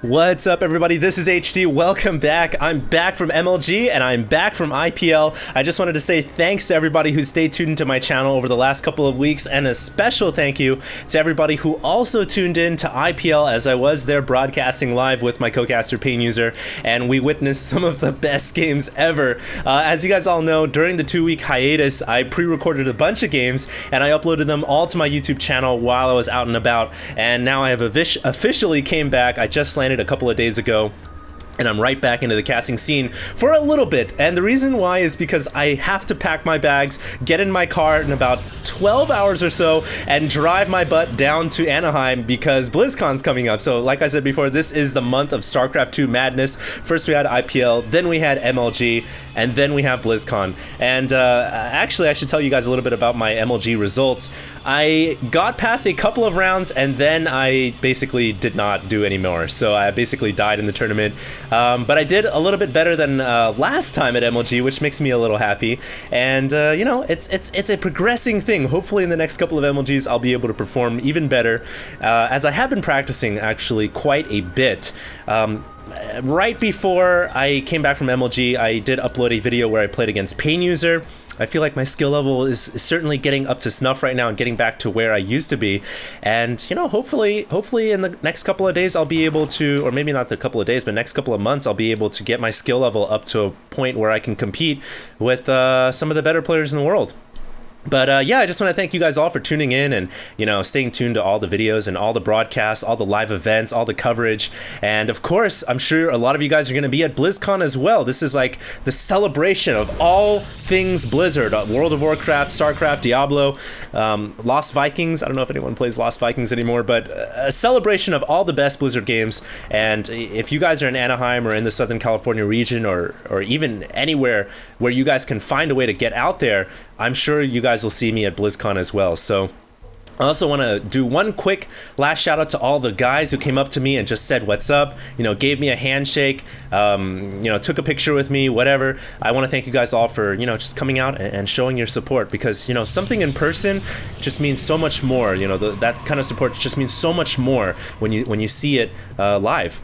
What's up, everybody? This is HD. Welcome back. I'm back from MLG and I'm back from IPL. I just wanted to say thanks to everybody who stayed tuned to my channel over the last couple of weeks, and a special thank you to everybody who also tuned in to IPL as I was there broadcasting live with my co-caster Pain User, and we witnessed some of the best games ever. As you guys all know, during the 2-week hiatus, I pre-recorded a bunch of games and I uploaded them all to my YouTube channel while I was out and about, and now I have officially came back. I just landed a couple of days ago, and I'm right back into the casting scene for a little bit. And the reason why is because I have to pack my bags, get in my car in about 12 hours or so, and drive my butt down to Anaheim because BlizzCon's coming up. So like I said before, this is the month of Starcraft 2 madness. First we had IPL, then we had MLG, and then we have BlizzCon. And actually, I should tell you guys a little bit about my MLG results. I got past a couple of rounds, and then I basically did not do any more. So I basically died in the tournament. But I did a little bit better than last time at MLG, which makes me a little happy. And you know, it's a progressing thing. Hopefully in the next couple of MLGs I'll be able to perform even better, as I have been practicing actually quite a bit. Right before I came back from MLG, I did upload a video where I played against Pain User. I feel like my skill level is certainly getting up to snuff right now and getting back to where I used to be. And, you know, hopefully in the next couple of days I'll be able to, or maybe not the couple of days, but next couple of months I'll be able to get my skill level up to a point where I can compete with some of the better players in the world. But yeah, I just want to thank you guys all for tuning in and, you know, staying tuned to all the videos and all the broadcasts, all the live events, all the coverage. And of course, I'm sure a lot of you guys are going to be at BlizzCon as well. This is like the celebration of all things Blizzard, World of Warcraft, Starcraft, Diablo, Lost Vikings. I don't know if anyone plays Lost Vikings anymore, but a celebration of all the best Blizzard games. And if you guys are in Anaheim or in the Southern California region, or even anywhere where you guys can find a way to get out there, I'm sure you guys will see me at BlizzCon as well. So I also want to do one quick last shout out to all the guys who came up to me and just said what's up, you know, gave me a handshake, you know, took a picture with me, whatever. I want to thank you guys all for, you know, just coming out and showing your support, because, you know, something in person just means so much more. You know, that kind of support just means so much more when you see it live.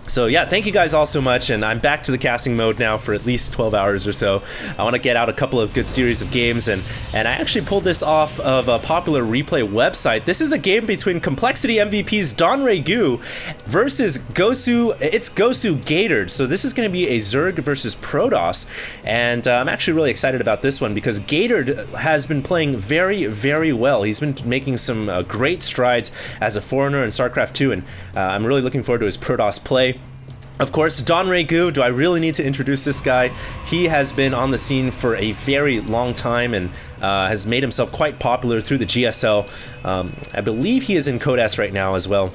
So yeah, thank you guys all so much, and I'm back to the casting mode now for at least 12 hours or so. I want to get out a couple of good series of games, and I actually pulled this off of a popular replay website. This is a game between Complexity MVP's Donray Gu versus Gosu. It's Gosu Gatored. So this is going to be a Zerg versus Protoss, and I'm actually really excited about this one because Gatored has been playing very, very well. He's been making some great strides as a foreigner in StarCraft 2, and I'm really looking forward to his Protoss play. Of course, Donray Gu, do I really need to introduce this guy? He has been on the scene for a very long time and has made himself quite popular through the GSL. I believe he is in Codas right now as well.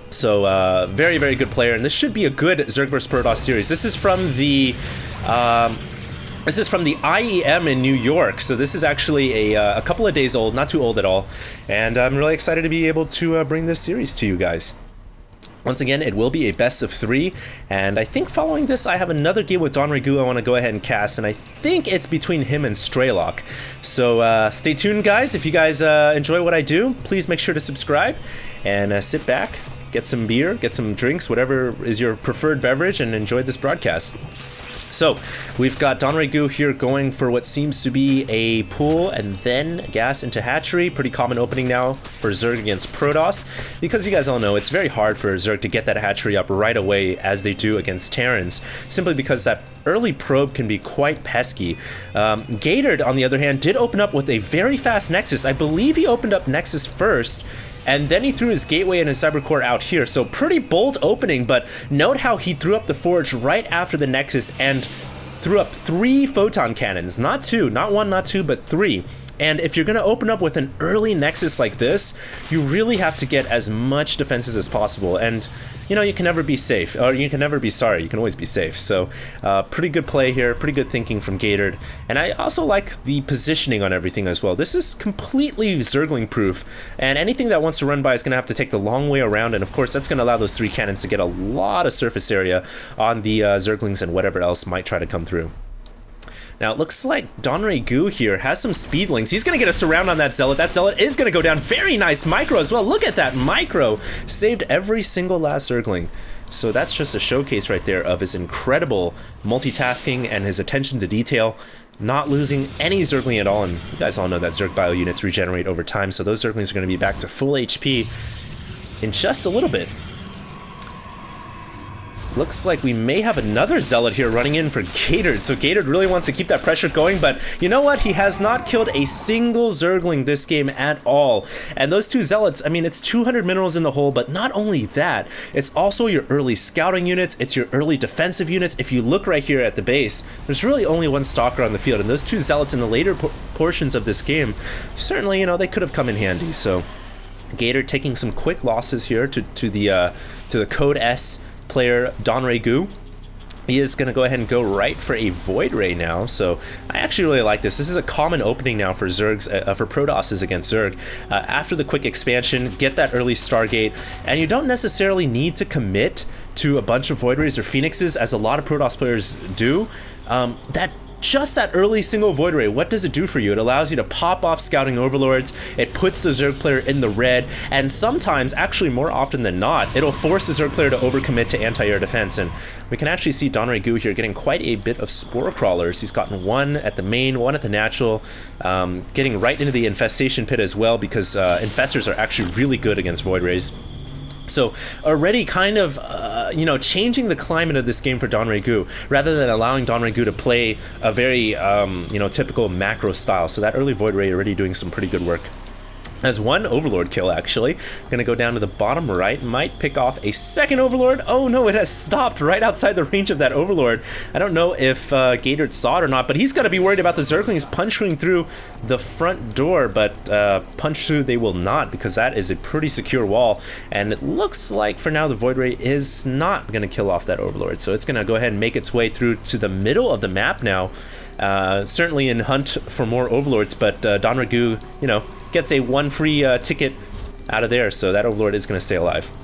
So very, very good player, and this should be a good Zerg vs Protoss series. This is from the IEM in New York, so this is actually a couple of days old, not too old at all, and I'm really excited to be able to bring this series to you guys. Once again, it will be a best of 3, and I think following this I have another game with Donray Gu I want to go ahead and cast, and I think it's between him and Straylock. So stay tuned, guys. If you guys enjoy what I do, please make sure to subscribe and sit back, get some beer, get some drinks, whatever is your preferred beverage, and enjoy this broadcast. So we've got Donray Gu here going for what seems to be a pull and then gas into hatchery. Pretty common opening now for Zerg against Protoss, because you guys all know it's very hard for Zerg to get that hatchery up right away as they do against Terrans, simply because that early probe can be quite pesky. Gatored, on the other hand, did open up with a very fast Nexus. I believe he opened up Nexus first, and then he threw his gateway and his cybercore out here. So pretty bold opening, but note how he threw up the forge right after the Nexus and threw up 3 photon cannons. Not 2, not 1, not 2, but 3. And if you're going to open up with an early Nexus like this, you really have to get as much defenses as possible. And, you know, you can never be safe, or you can never be sorry. You can always be safe. So pretty good play here, pretty good thinking from Gatored. And I also like the positioning on everything as well. This is completely Zergling proof, and anything that wants to run by is going to have to take the long way around. And of course, that's going to allow those 3 cannons to get a lot of surface area on the Zerglings and whatever else might try to come through. Now, it looks like Donray Gu here has some speedlings. He's going to get a surround on that Zealot. That Zealot is going to go down. Very nice micro as well. Look at that micro. Saved every single last Zergling. So that's just a showcase right there of his incredible multitasking and his attention to detail, not losing any Zergling at all. And you guys all know that Zerg bio units regenerate over time, so those Zerglings are going to be back to full HP in just a little bit. Looks like we may have another Zealot here running in for Gaterd. So Gaterd really wants to keep that pressure going, but you know what? He has not killed a single Zergling this game at all. And those two Zealots, I mean, it's 200 minerals in the hole, but not only that, it's also your early scouting units, it's your early defensive units. If you look right here at the base, there's really only one Stalker on the field, and those two Zealots in the later portions of this game, certainly, you know, they could have come in handy. So Gaterd taking some quick losses here to the Code S player Don Regu. He is going to go ahead and go right for a Void Ray now, so I actually really like this. This is a common opening now for Zergs, for Protosses against Zerg. After the quick expansion, get that early Stargate, and you don't necessarily need to commit to a bunch of Void Rays or Phoenixes, as a lot of Protoss players do. Just that early single Void Ray, what does it do for you? It allows you to pop off Scouting Overlords, it puts the Zerg player in the red, and sometimes, actually more often than not, it'll force the Zerg player to overcommit to anti-air defense. And we can actually see Don Regu here getting quite a bit of Spore Crawlers. He's gotten one at the main, one at the natural, getting right into the Infestation Pit as well, because Infestors are actually really good against Void Rays. So already kind of, you know, changing the climate of this game for Don Regu, rather than allowing Don Regu to play a very, you know, typical macro style. So that early Void Ray already doing some pretty good work. As one Overlord kill, actually. Gonna go down to the bottom right, might pick off a second Overlord. Oh no, it has stopped right outside the range of that Overlord. I don't know if Gaterd saw it or not, but he's gotta be worried about the Zerglings punching through the front door, but punch through they will not, because that is a pretty secure wall. And it looks like for now the Void Ray is not gonna kill off that Overlord, so it's gonna go ahead and make its way through to the middle of the map now. Certainly in hunt for more Overlords, but Don Regu, you know, gets a one free ticket out of there, so that Overlord is going to stay alive.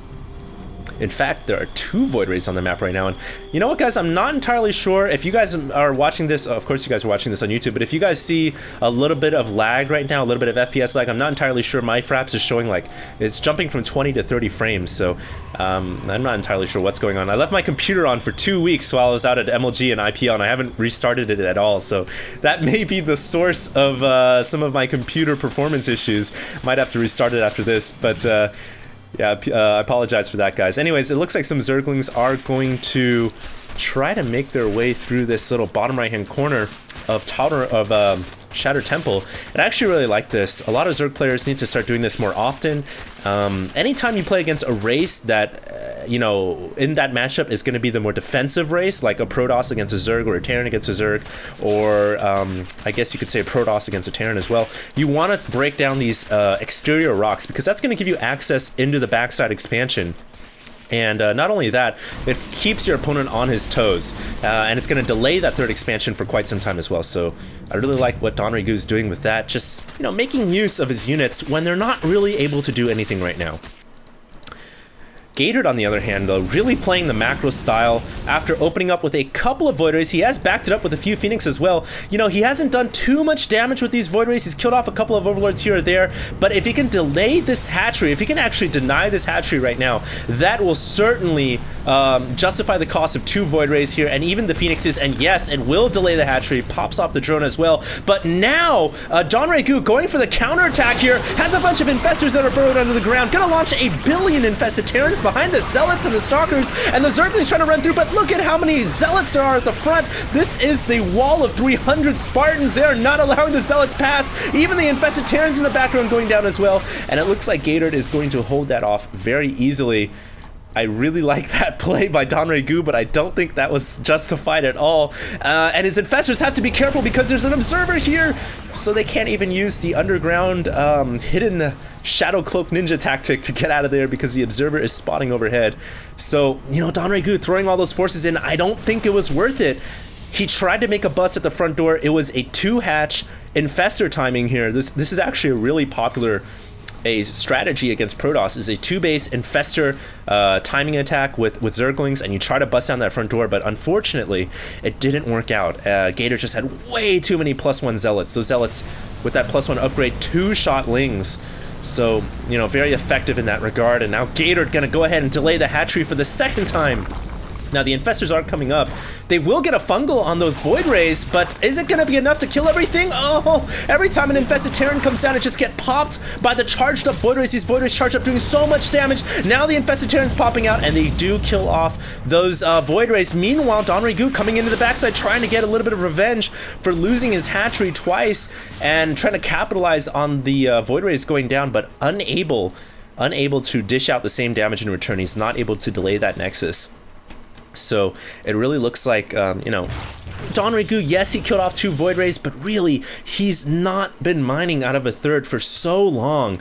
In fact, there are two Void Rays on the map right now, and you know what, guys, I'm not entirely sure if you guys are watching this. Of course you guys are watching this on YouTube, but if you guys see a little bit of lag right now, a little bit of FPS lag, I'm not entirely sure. My fraps is showing like it's jumping from 20 to 30 frames, so I'm not entirely sure what's going on. I left my computer on for 2 weeks while I was out at MLG and IPL, and I haven't restarted it at all, so that may be the source of some of my computer performance issues. Might have to restart it after this, but yeah, I apologize for that, guys. Anyways, it looks like some Zerglings are going to try to make their way through this little bottom right-hand corner of Shattered Temple. And I actually really like this. A lot of Zerg players need to start doing this more often. Anytime you play against a race that, you know, in that matchup is going to be the more defensive race, like a Protoss against a Zerg or a Terran against a Zerg, or I guess you could say a Protoss against a Terran as well, you want to break down these exterior rocks, because that's going to give you access into the backside expansion. And not only that, it keeps your opponent on his toes, and it's going to delay that third expansion for quite some time as well. So I really like what Don Regu is doing with that, just, you know, making use of his units when they're not really able to do anything right now. Gaterd, on the other hand, though, really playing the macro style after opening up with a couple of Void Rays. He has backed it up with a few Phoenix as well. You know, he hasn't done too much damage with these Void Rays. He's killed off a couple of Overlords here or there, but if he can delay this hatchery, if he can actually deny this hatchery right now, that will certainly justify the cost of 2 Void Rays here, and even the Phoenixes, and yes, it will delay the hatchery, pops off the drone as well. But now, Don Regu going for the counterattack here, has a bunch of Infestors that are burrowed under the ground, gonna launch a billion Infested Terrans behind the Zealots and the Stalkers, and the Zerglings trying to run through, but look at how many Zealots there are at the front. This is the wall of 300 Spartans. They are not allowing the Zealots past. Even the Infested Terrans in the background going down as well, and it looks like Gaterd is going to hold that off very easily. I really like that play by Don Regu, but I don't think that was justified at all. And his Infestors have to be careful because there's an Observer here, so they can't even use the underground hidden Shadow Cloak Ninja tactic to get out of there because the Observer is spotting overhead. So, you know, Don Regu throwing all those forces in, I don't think it was worth it. He tried to make a bust at the front door. It was a 2-hatch Infestor timing here. This is actually a really popular strategy against Protoss, is a 2-base Infestor timing attack with Zerglings, and you try to bust down that front door, but unfortunately it didn't work out. Gaterd just had way too many +1 Zealots. Those Zealots with that +1 upgrade 2-shot Lings So, you know, very effective in that regard. And now Gator gonna go ahead and delay the hatchery for the second time. Now the infestors aren't coming up. They will get a fungal on those void rays, but is it gonna be enough to kill everything? Oh, every time an infested Terran comes down, it just get popped by the charged up void rays. These void rays charge up, doing so much damage. Now the infested Terran's popping out, and they do kill off those void rays. Meanwhile, Donrigu coming into the backside, trying to get a little bit of revenge for losing his hatchery twice, and trying to capitalize on the void rays going down, but unable to dish out the same damage in return. He's not able to delay that Nexus. So it really looks like, you know, Donrigu, yes, he killed off 2 Void Rays, but really, he's not been mining out of a third for so long.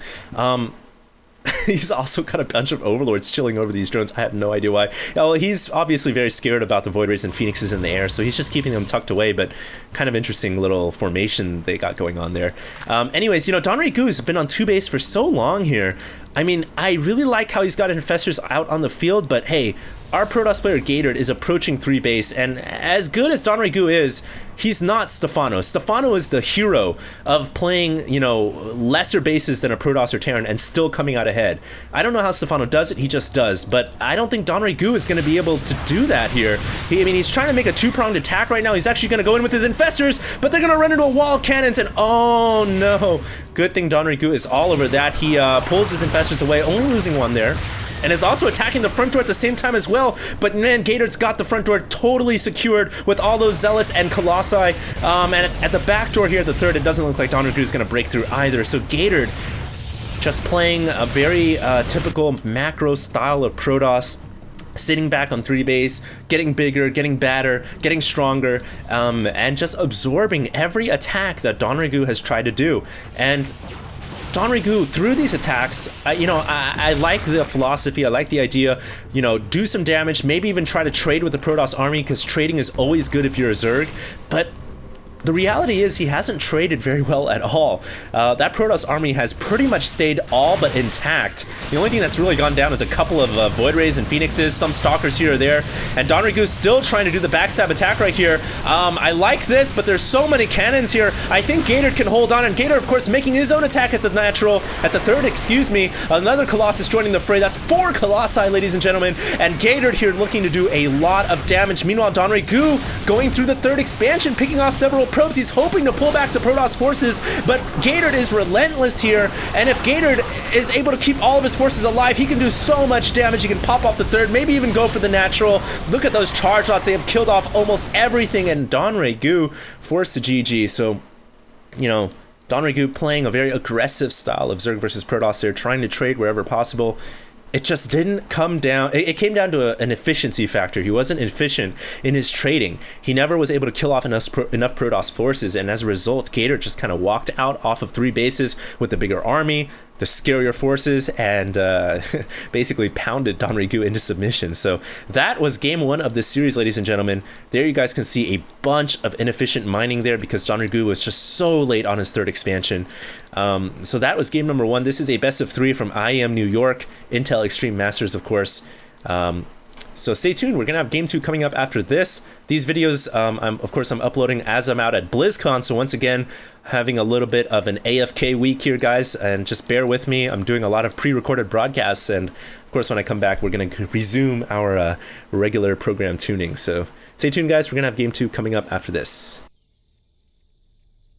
He's also got a bunch of Overlords chilling over these drones. I have no idea why. Well, he's obviously very scared about the Void Rays and Phoenixes in the air, so he's just keeping them tucked away, but kind of interesting little formation they got going on there. Anyways, you know, Donrigu's been on 2 base for so long here. I mean, I really like how he's got infestors out on the field, but hey, our Protoss player Gator is approaching 3 base, and as good as Donrigu is, he's not Stefano. Stefano is the hero of playing, you know, lesser bases than a Protoss or Terran and still coming out ahead. I don't know how Stefano does it, he just does, but I don't think Donrigu is going to be able to do that here. I mean, he's trying to make a 2-pronged attack right now. He's actually going to go in with his infestors, but they're going to run into a wall of cannons, and oh no. Good thing Donrigu is all over that. He pulls his infestors away, only losing 1 there. And is also attacking the front door at the same time as well. But man, Gator's got the front door totally secured with all those Zealots and Colossi. And at the back door here, the third, it doesn't look like Donrigu is going to break through either. So Gator just playing a very typical macro style of Protoss. Sitting back on 3 base, getting bigger, getting badder, getting stronger, and just absorbing every attack that Donrigu has tried to do. And Donrigu, through these attacks, you know, I like the philosophy, I like the idea, you know, do some damage, maybe even try to trade with the Protoss army, because trading is always good if you're a Zerg, but the reality is he hasn't traded very well at all. That Protoss army has pretty much stayed all but intact. The only thing that's really gone down is a couple of Void Rays and Phoenixes, some Stalkers here or there, and Donrigu's still trying to do the backstab attack right here. I like this, but there's so many cannons here. I think Gator can hold on, and Gator, of course, making his own attack at the third, excuse me. Another Colossus joining the fray. That's 4 Colossi, ladies and gentlemen, and Gator here looking to do a lot of damage. Meanwhile, Donrigu going through the 3rd expansion, picking off several probes. He's hoping to pull back the Protoss forces, but Gator is relentless here, and if Gator is able to keep all of his forces alive, he can do so much damage. He can pop off the 3rd, maybe even go for the natural. Look at those charge lots. They have killed off almost everything, and Donrigu forced to GG. So, you know, Donrigu playing a very aggressive style of Zerg versus Protoss there, trying to trade wherever possible. It just didn't come down, it came down to an efficiency factor. He wasn't efficient in his trading. He never was able to kill off enough Protoss forces, and as a result, Gator just kind of walked out off of 3 bases with the bigger army, the scarier forces, and basically pounded Donrigu into submission. So that was game 1 of this series, ladies and gentlemen. There you guys can see a bunch of inefficient mining there because Donrigu was just so late on his 3rd expansion. So that was game number 1. This is a best of 3 from IEM New York, Intel Extreme Masters, of course. So stay tuned. We're gonna have game 2 coming up after this. These videos, I'm uploading as I'm out at BlizzCon. So once again, having a little bit of an AFK week here, guys, and just bear with me. I'm doing a lot of pre-recorded broadcasts, and of course, when I come back, we're gonna resume our regular program tuning. So stay tuned, guys. We're gonna have game 2 coming up after this.